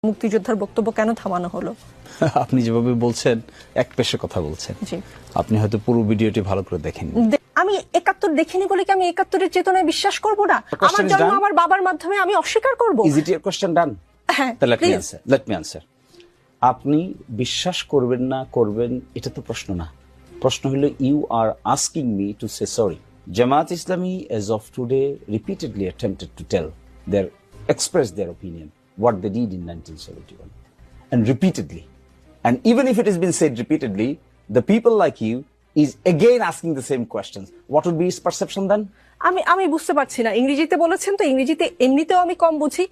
মুক্তিযোদ্ধার বক্তব্য কেন থামানো হলো? আপনি যেভাবে বলছেন এক পেশে কথা বলছেন, জি, আপনি হয়তো পুরো ভিডিওটি ভালো করে দেখেন। আমি 71 দেখিনি বলে কি আমি 71-এর চেতনায় বিশ্বাস করব না? আমার জন্ম আমার বাবার মাধ্যমে আমি অস্বীকার করব? ইজ ইট ইওর কোশ্চেন ডান? হ্যাঁ, লেট মি আনসার। আপনি বিশ্বাস করবেন না করবেন এটা তো প্রশ্ন না। প্রশ্ন হলো you are asking me to say sorry. Jamaat Islami as of today repeatedly attempted to tell express their opinion what they did in 1971 and repeatedly, and even if it has been said repeatedly, the people like you is again asking the same questions. What would be his perception then? আমি বুঝতে পারছি না, ইংরেজিতে বলেছেন তো, ইংরেজিতে এমনিতেও আমি কম বুঝি।